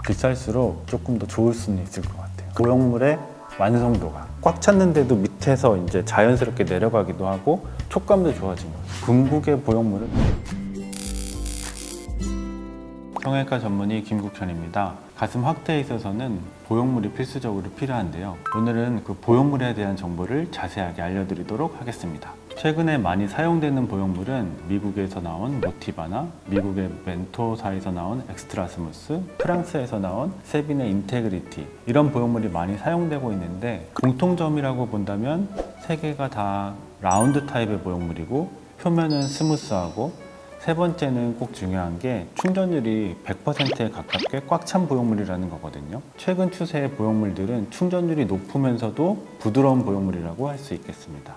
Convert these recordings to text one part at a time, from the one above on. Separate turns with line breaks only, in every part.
비쌀수록 조금 더 좋을 수는 있을 것 같아요. 보형물의 완성도가 꽉 찼는데도 밑에서 이제 자연스럽게 내려가기도 하고 촉감도 좋아진 거죠. 궁극의 보형물은 성형외과 전문의 김국현입니다. 가슴 확대에 있어서는 보형물이 필수적으로 필요한데요. 오늘은 그 보형물에 대한 정보를 자세하게 알려드리도록 하겠습니다. 최근에 많이 사용되는 보형물은 미국에서 나온 모티바나 미국의 멘토사에서 나온 엑스트라 스무스, 프랑스에서 나온 세빈의 인테그리티, 이런 보형물이 많이 사용되고 있는데 공통점이라고 본다면 세 개가 다 라운드 타입의 보형물이고 표면은 스무스하고 세 번째는 꼭 중요한 게 충전율이 100%에 가깝게 꽉 찬 보형물이라는 거거든요. 최근 추세의 보형물들은 충전율이 높으면서도 부드러운 보형물이라고 할 수 있겠습니다.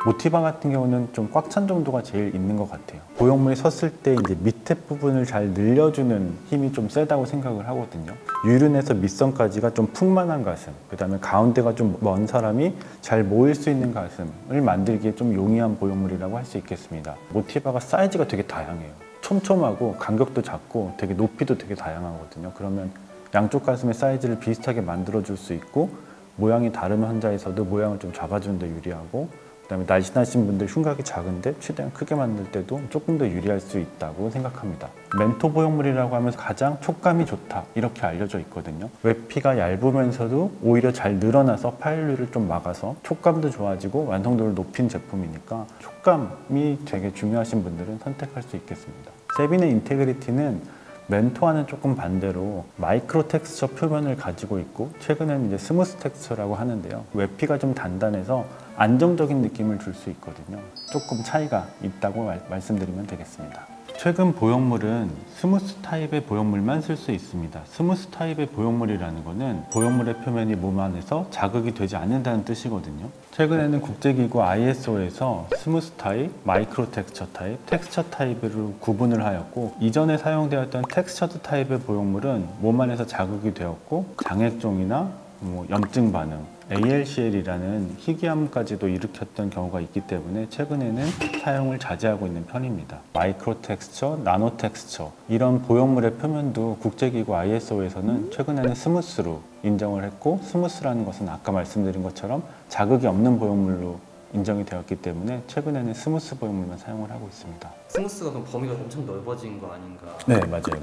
모티바 같은 경우는 좀 꽉 찬 정도가 제일 있는 것 같아요. 보형물이 섰을 때 이제 밑에 부분을 잘 늘려주는 힘이 좀 세다고 생각을 하거든요. 유륜에서 밑선까지가 좀 풍만한 가슴, 그 다음에 가운데가 좀 먼 사람이 잘 모일 수 있는 가슴을 만들기에 좀 용이한 보형물이라고 할 수 있겠습니다. 모티바가 사이즈가 되게 다양해요. 촘촘하고 간격도 작고 되게 높이도 되게 다양하거든요. 그러면 양쪽 가슴의 사이즈를 비슷하게 만들어줄 수 있고 모양이 다른 환자에서도 모양을 좀 잡아주는 데 유리하고, 그다음에 날씬하신 분들 흉곽이 작은데 최대한 크게 만들 때도 조금 더 유리할 수 있다고 생각합니다. 멘토 보형물이라고 하면서 가장 촉감이 좋다 이렇게 알려져 있거든요. 외피가 얇으면서도 오히려 잘 늘어나서 파열률을 좀 막아서 촉감도 좋아지고 완성도를 높인 제품이니까 촉감이 되게 중요하신 분들은 선택할 수 있겠습니다. 세빈의 인테그리티는 멘토와는 조금 반대로 마이크로 텍스처 표면을 가지고 있고 최근에는 이제 스무스 텍스처라고 하는데요. 외피가 좀 단단해서 안정적인 느낌을 줄 수 있거든요. 조금 차이가 있다고 말씀드리면 되겠습니다. 최근 보형물은 스무스 타입의 보형물만 쓸 수 있습니다. 스무스 타입의 보형물이라는 것은 보형물의 표면이 몸 안에서 자극이 되지 않는다는 뜻이거든요. 최근에는 국제기구 ISO에서 스무스 타입, 마이크로 텍스처 타입, 텍스처 타입으로 구분을 하였고, 이전에 사용되었던 텍스처드 타입의 보형물은 몸 안에서 자극이 되었고 장액종이나 염증 반응, ALCL이라는 희귀암까지도 일으켰던 경우가 있기 때문에 최근에는 사용을 자제하고 있는 편입니다. 마이크로 텍스처, 나노 텍스처 이런 보형물의 표면도 국제기구 ISO에서는 최근에는 스무스로 인정을 했고, 스무스라는 것은 아까 말씀드린 것처럼 자극이 없는 보형물로 인정이 되었기 때문에 최근에는 스무스 보형물만 사용을 하고 있습니다.
스무스가 그럼 범위가 엄청 넓어진 거 아닌가?
네, 맞아요.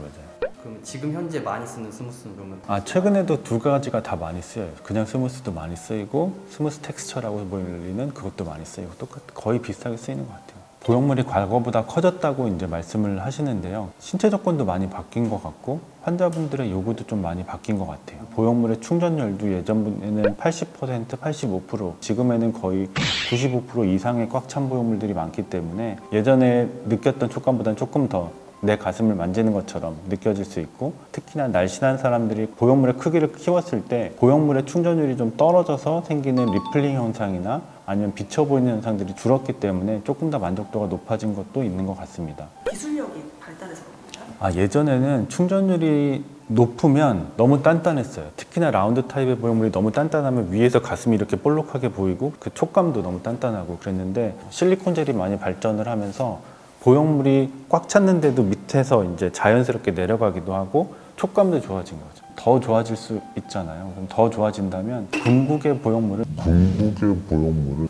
그럼 지금 현재 많이 쓰는 스무스는 그러면?
최근에도 두 가지가 다 많이 쓰여요. 그냥 스무스도 많이 쓰이고 스무스 텍스처라고 불리는 그것도 많이 쓰이고 거의 비슷하게 쓰이는 것 같아요. 보형물이 과거보다 커졌다고 이제 말씀을 하시는데요. 신체 조건도 많이 바뀐 것 같고 환자분들의 요구도 좀 많이 바뀐 것 같아요. 보형물의 충전율도 예전에는 80%, 85%, 지금에는 거의 95% 이상의 꽉 찬 보형물들이 많기 때문에 예전에 느꼈던 촉감보다는 조금 더 내 가슴을 만지는 것처럼 느껴질 수 있고, 특히나 날씬한 사람들이 보형물의 크기를 키웠을 때 보형물의 충전율이 좀 떨어져서 생기는 리플링 현상이나 아니면 비쳐 보이는 현상들이 줄었기 때문에 조금 더 만족도가 높아진 것도 있는 것 같습니다.
기술력이 발달해서 그런가요?
예전에는 충전율이 높으면 너무 단단했어요. 특히나 라운드 타입의 보형물이 너무 단단하면 위에서 가슴이 이렇게 볼록하게 보이고 그 촉감도 너무 단단하고 그랬는데 실리콘 젤이 많이 발전을 하면서 보형물이 꽉 찼는데도 밑에서 이제 자연스럽게 내려가기도 하고 촉감도 좋아진 거죠. 더 좋아질 수 있잖아요. 그럼 더 좋아진다면 궁극의 보형물은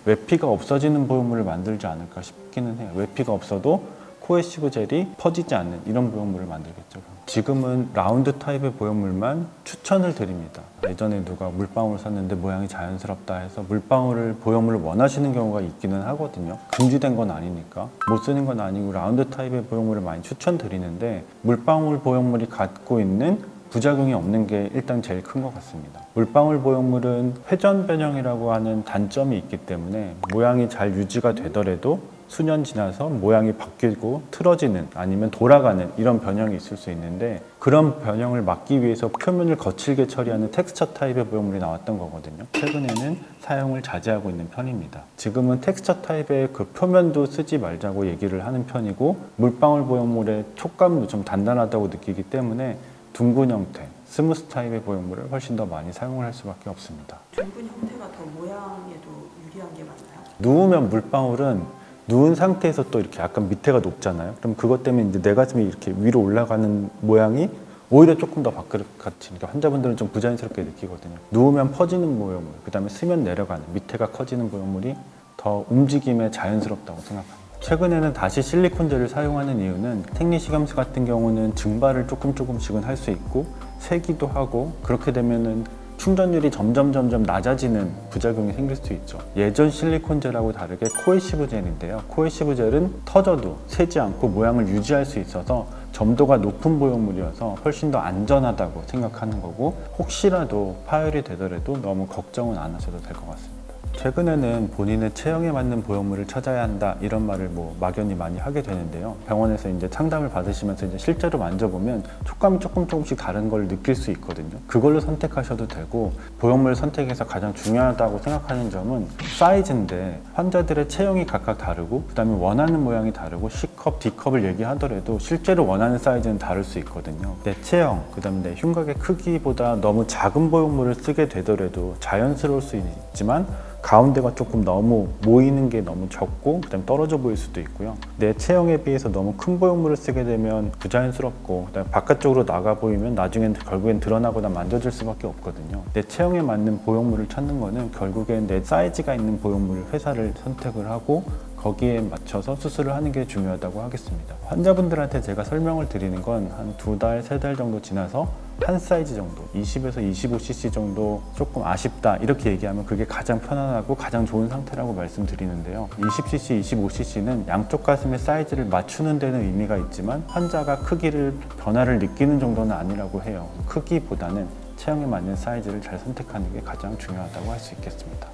외피가 없어지는 보형물을 만들지 않을까 싶기는 해요. 외피가 없어도 코에시브 젤이 퍼지지 않는 이런 보형물을 만들겠죠. 지금은 라운드 타입의 보형물만 추천을 드립니다. 예전에 누가 물방울 샀는데 모양이 자연스럽다 해서 물방울을 보형물을 원하시는 경우가 있기는 하거든요. 금지된 건 아니니까 못 쓰는 건 아니고 라운드 타입의 보형물을 많이 추천드리는데 물방울 보형물이 갖고 있는 부작용이 없는 게 일단 제일 큰 것 같습니다. 물방울 보형물은 회전 변형이라고 하는 단점이 있기 때문에 모양이 잘 유지가 되더라도 수년 지나서 모양이 바뀌고 틀어지는 아니면 돌아가는 이런 변형이 있을 수 있는데, 그런 변형을 막기 위해서 표면을 거칠게 처리하는 텍스처 타입의 보형물이 나왔던 거거든요. 최근에는 사용을 자제하고 있는 편입니다. 지금은 텍스처 타입의 그 표면도 쓰지 말자고 얘기를 하는 편이고, 물방울 보형물의 촉감도 좀 단단하다고 느끼기 때문에 둥근 형태, 스무스 타입의 보형물을 훨씬 더 많이 사용을 할 수밖에 없습니다.
둥근 형태가 더 모양에도 유리한 게 맞나요?
누우면 물방울은 누운 상태에서 또 이렇게 약간 밑에가 높잖아요. 그럼 그것 때문에 이제 내 가슴이 이렇게 위로 올라가는 모양이 오히려 조금 더 밥그릇같이 환자분들은 좀 부자연스럽게 느끼거든요. 누우면 퍼지는 보형물, 그 다음에 쓰면 내려가는 밑에가 커지는 보형물이 더 움직임에 자연스럽다고 생각합니다. 최근에는 다시 실리콘젤을 사용하는 이유는 생리식염수 같은 경우는 증발을 조금씩은 할 수 있고 새기도 하고, 그렇게 되면은 충전율이 점점 낮아지는 부작용이 생길 수 있죠. 예전 실리콘젤하고 다르게 코에시브 젤인데요. 코에시브 젤은 터져도 새지 않고 모양을 유지할 수 있어서 점도가 높은 보형물이어서 훨씬 더 안전하다고 생각하는 거고, 혹시라도 파열이 되더라도 너무 걱정은 안 하셔도 될 것 같습니다. 최근에는 본인의 체형에 맞는 보형물을 찾아야 한다, 이런 말을 막연히 많이 하게 되는데요. 병원에서 이제 상담을 받으시면서 이제 실제로 만져보면 촉감이 조금씩 다른 걸 느낄 수 있거든요. 그걸로 선택하셔도 되고, 보형물 선택에서 가장 중요하다고 생각하는 점은 사이즈인데, 환자들의 체형이 각각 다르고 그 다음에 원하는 모양이 다르고, C컵, D컵을 얘기하더라도 실제로 원하는 사이즈는 다를 수 있거든요. 내 체형, 그 다음에 내 흉곽의 크기보다 너무 작은 보형물을 쓰게 되더라도 자연스러울 수 있지만 가운데가 조금 너무 모이는 게 너무 적고 그다음에 떨어져 보일 수도 있고요. 내 체형에 비해서 너무 큰 보형물을 쓰게 되면 부자연스럽고, 그다음에 바깥쪽으로 나가 보이면 나중엔 결국엔 드러나거나 만져질 수밖에 없거든요. 내 체형에 맞는 보형물을 찾는 거는 결국엔 내 사이즈가 있는 보형물 회사를 선택을 하고 거기에 맞춰서 수술을 하는 게 중요하다고 하겠습니다. 환자분들한테 제가 설명을 드리는 건 한 2달, 3달 정도 지나서 한 사이즈 정도, 20에서 25cc 정도 조금 아쉽다 이렇게 얘기하면 그게 가장 편안하고 가장 좋은 상태라고 말씀드리는데요. 20cc, 25cc는 양쪽 가슴의 사이즈를 맞추는 데는 의미가 있지만 환자가 크기를 변화를 느끼는 정도는 아니라고 해요. 크기보다는 체형에 맞는 사이즈를 잘 선택하는 게 가장 중요하다고 할 수 있겠습니다.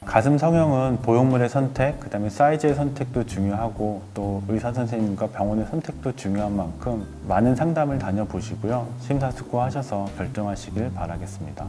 가슴 성형은 보형물의 선택, 그 다음에 사이즈의 선택도 중요하고 또 의사 선생님과 병원의 선택도 중요한 만큼 많은 상담을 다녀보시고요. 심사숙고하셔서 결정하시길 바라겠습니다.